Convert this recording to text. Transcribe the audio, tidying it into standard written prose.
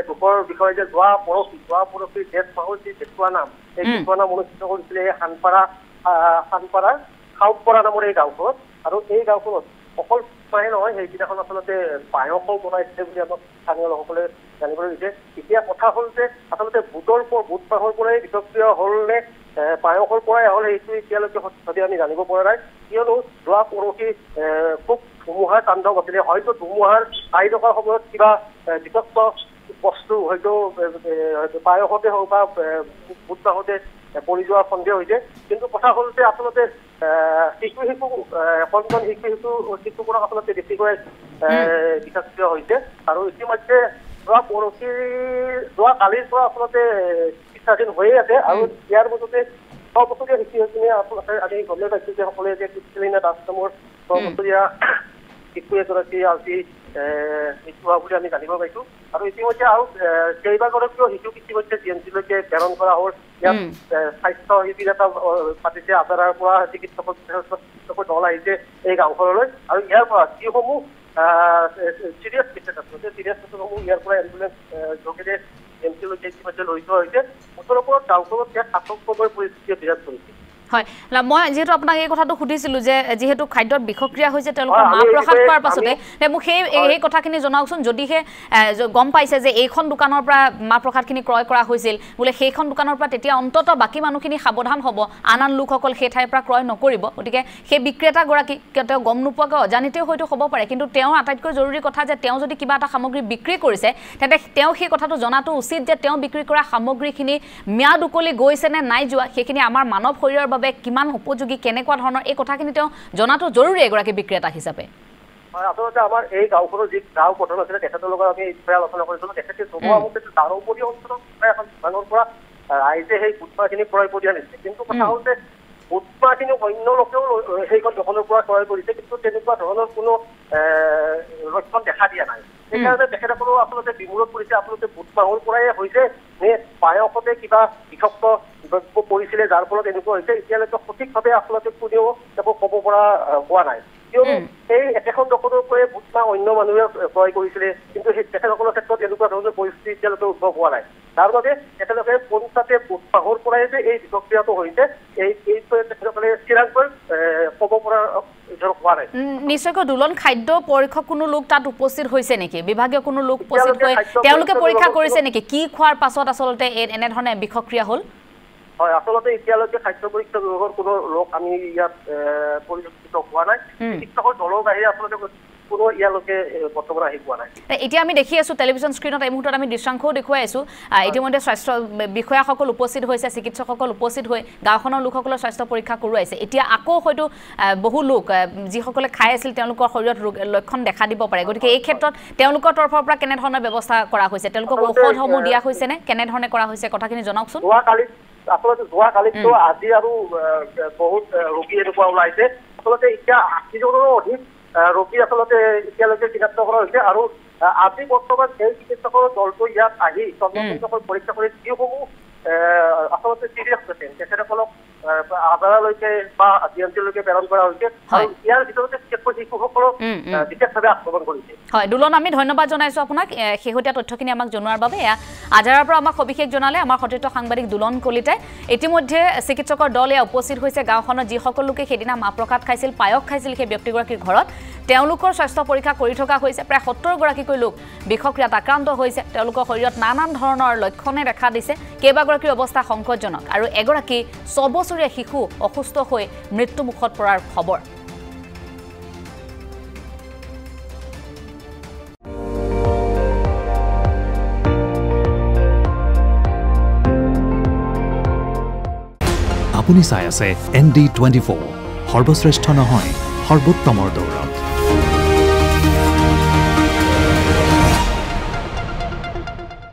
দুখৰ বিষয় যে যোৱা পৰহি জেঠ মাহৰ যি কেঁচুৱা নাম এই কেঁচুৱা নাম অনুষ্ঠিত কৰিছিলে এই খানপাৰা খাউপৰা নামৰ এই গাঁওখনত আৰু এই গাঁওখনত অকল পায় নহয় সেইদিনাখন আচলতে পায়সো বনাইছে বুলি আমাক স্থানীয় লোকসকলে জানিবলৈ দিছে এতিয়া কথা হ'ল যে আচলতে বুট মাহৰ পৰাই বিষক্ৰিয় হ'ল নে পায়সৰ পৰাই হ'ল সেইটো এতিয়ালৈকে সঠিকভাৱে আমি জানিব পৰা নাই কিয়নো যোৱা পৰহি খুব ধুমুহাৰ তাণ্ডৱ আছিলে হয়তো ধুমুহাৰ আহি থকাৰ সময়ত কিবা বিষাক্ত বস্তু হয়তো পায়সতে হওক বা বুট মাহতে পৰি যোৱাৰ সন্দেহ হৈছে কিন্তু কথা হ'ল যে আচলতে কণজন শিশুবোৰক আচলতে বেছিকৈ বিষাক্ৰিয় হৈছে আৰু ইতিমধ্যে যোৱা কালিৰ পৰা আচলতে চিকিৎসাধীন হৈয়ে আছে আৰু ইয়াৰ মাজতে 6 বছৰীয়া শিশুখিনি আচলতে আমি গমেই পাইছোঁ যে সকলোৱে যে ক্ৰিষ্টেলিনা দাস নামৰ 6 বছৰীয়া শিশু এগৰাকী আজি মৃত্যু হোৱা বুলি আমি জানিব পাইছোঁ আৰু ইতিমধ্যে আৰু কেইবাগৰাকীও শিশুক ইতিমধ্যে GMCলৈকে প্ৰেৰণ কৰা হ'ল ইয়াত স্বাস্থ্য শিবিৰ এটা পাতিছে আজাৰাৰ পৰা চিকিৎসকৰ দল আহিছে এই গাঁওখনলৈ আৰু ইয়াৰ পৰা যিসমূহ চিৰিয়াছ পেচেণ্ট আছে চিৰিয়াছ পেচেণ্টসমূহ ইয়াৰ পৰা এম্বুলেঞ্চ যোগেৰে GMCলৈকে ইতিমধ্যে লৈ যোৱা হৈছে মুঠৰ ওপৰত গাঁওখনত ইয়াত আতংকময় পৰিস্থিতিয়ে বিৰাজ কৰিছে হয় মই যেহেতু আপোনাক এই কথাটো সুধিছিলো যে যেহেতু খাদ্যত বিষক্ৰিয়া হৈছে তেওঁলোকৰ মা প্ৰসাদ খোৱাৰ পাছতে মোক সেই কথাখিনি জনাওকচোন যদিহে গম পাইছে যে এইখন দোকানৰ পৰা মা প্ৰসাদখিনি ক্ৰয় কৰা হৈছিল বোলে সেইখন দোকানৰ পৰা তেতিয়া অন্তত বাকী মানুহখিনি সাৱধান হ'ব আন লোকসকল সেই ঠাইৰ পৰা ক্ৰয় নকৰিব গতিকে সেই বিক্ৰেতাগৰাকী তেওঁ গম নোপোৱাকৈ অজানিতেও হয়তো হ'ব পাৰে কিন্তু তেওঁ আটাইতকৈ জৰুৰী কথা যে তেওঁ যদি কিবা এটা সামগ্ৰী বিক্ৰী কৰিছে তেন্তে তেওঁ সেই কথাটো জনাটো উচিত যে তেওঁ বিক্ৰী কৰা সামগ্ৰীখিনি ম্যাদ উকলি গৈছে নে নাই যোৱা সেইখিনি আমাৰ মানৱ শৰীৰৰ কিমান উপযোগী কেনেকুৱা ধৰণৰ এই কথাখিনি তেওঁ জনাটো জৰুৰী এগৰাকী বিক্ৰেতা হিচাপে আচলতে আমাৰ এই গাঁওখনৰ যি গাঁও প্ৰধান আছিলে তেখেতৰ লগত আমি এই বিষয়ে আলোচনা কৰিছিলোঁ তেখেতে জনোৱা মতে তাৰ উপৰি অঞ্চলৰ এখন দোকানৰ পৰা ৰাইজে সেই বুটমাহখিনি ক্ৰয় কৰি আনিছে কিন্তু কথা হ'ল যে বুটমাহখিনি অন্য লোকেও সেইখন দোকানৰ পৰা ক্ৰয় কৰিছে কিন্তু তেনেকুৱা ধৰণৰ কোনো লক্ষণ দেখা দিয়া নাই সেইকাৰণে তেখেতসকলেও আচলতে বিমূৰত পৰিছে আচলতে বুটমাহৰ পৰাই হৈছে নে পায়সতে কিবা বিষাক্ত দ্ৰব্য পৰিছিলে যাৰ ফলত এনেকুৱা হৈছে এতিয়ালৈকে সঠিকভাৱে আচলতে কোনেও একো ক'ব পৰা হোৱা নাই কিয়নো এই একেখন দোকানৰ পৰাই বুটমাহ অন্য মানুহে ক্ৰয় কৰিছিলে কিন্তু সেই তেখেতসকলৰ ক্ষেত্ৰত এনেকুৱা ধৰণৰ পৰিস্থিতি এতিয়ালৈকে উদ্ভৱ হোৱা নাই তাৰ বাবে তেখেতলোকে পোনছাতে বুটমাহৰ পৰাই যে এই বিষক্ৰিয়াটো হৈছে এই তেখেতসকলে চিৰাংকৈ ক'ব পৰা নিশ্চয়কৈ দুলন খাদ্য পৰীক্ষক কোনো লোক তাত উপস্থিত হৈছে নেকি বিভাগীয় কোনো লোক উপস্থিত হৈ তেওঁলোকে পৰীক্ষা কৰিছে নেকি কি খোৱাৰ পাছত আচলতে এনেধৰণে বিষক্ৰিয়া হ'ল হয় আচলতে এতিয়ালৈকে খাদ্য পৰীক্ষা বিভাগৰ কোনো লোক আমি ইয়াত পৰিলক্ষিত হোৱা নাই চিকিৎসকৰ দলৰ বাহিৰে আচলতে কোনো ইয়ালৈকে বৰ্তমান আহি পোৱা নাই এতিয়া আমি দেখি আছো টেলিভিছন স্ক্ৰীনত এই মুহূৰ্তত আমি দৃশ্যাংশও দেখুৱাই আছো ইতিমধ্যে স্বাস্থ্য বিষয়াসকল উপস্থিত হৈছে চিকিৎসকসকল উপস্থিত হৈ গাঁওখনৰ লোকসকলৰ স্বাস্থ্য পৰীক্ষা কৰোৱাইছে এতিয়া আকৌ হয়তো বহু লোক যিসকলে খাই আছিল তেওঁলোকৰ শৰীৰত লক্ষণ দেখা দিব পাৰে গতিকে এই ক্ষেত্ৰত তেওঁলোকৰ তৰফৰ পৰা কেনেধৰণৰ ব্যৱস্থা কৰা হৈছে তেওঁলোকক ঔষধসমূহ দিয়া হৈছে নে কেনেধৰণে কৰা হৈছে কথাখিনি জনাওকচোন আচলতে যোৱা কালিতো আজি আৰু বহুত ৰোগী এনেকুৱা ওলাইছে আচলতে এতিয়া ৮০জনৰো অধিক ৰোগী আচলতে এতিয়ালৈকে চিনাক্ত কৰা হৈছে আৰু আজি বৰ্তমান এই চিকিৎসকৰ দলটো ইয়াত আহি চন্দ্ৰমোহনসকল পৰীক্ষা কৰি যিসমূহ আচলতে চিৰিয়াছ পেচেণ্ট তেখেতসকলক আজাৰালৈকে বা GMCলৈকে প্ৰেৰণ কৰা হৈছে আৰু ইয়াৰ ভিতৰতে শিশুসকলক বিশেষভাৱে আক্ৰমণ কৰিছে হয় দুলন আমি ধন্যবাদ জনাইছো আপোনাক শেহতীয়া তথ্যখিনি আমাক জনোৱাৰ বাবে আজাৰাৰ পৰা আমাক সবিশেষ জনালে আমাৰ সতীৰ্থ সাংবাদিক দুলন কলিতাই ইতিমধ্যে চিকিৎসকৰ দল উপস্থিত হৈছে গাঁওখনত যিসকল লোকে সেইদিনা মা প্ৰসাদ খাইছিল পায়স খাইছিল সেই ব্যক্তিগৰাকীৰ ঘৰত তেওঁলোকৰ স্বাস্থ্য পৰীক্ষা কৰি থকা হৈছে প্ৰায় ৭০ গৰাকীকৈ লোক বিষক্ৰিয়াত আক্ৰান্ত হৈছে তেওঁলোকৰ শৰীৰত নানান ধৰণৰ লক্ষণে দেখা দিছে কেইবাগৰাকীৰ অৱস্থা সংকটজনক আৰু এগৰাকী ৬ বছৰীয়া শিশু অসুস্থ হৈ মৃত্যুমুখত পৰাৰ খবৰ আপুনি চাই আছে ND24 সৰ্বশ্ৰেষ্ঠ নহয় সৰ্বোত্তমৰ দৌৰ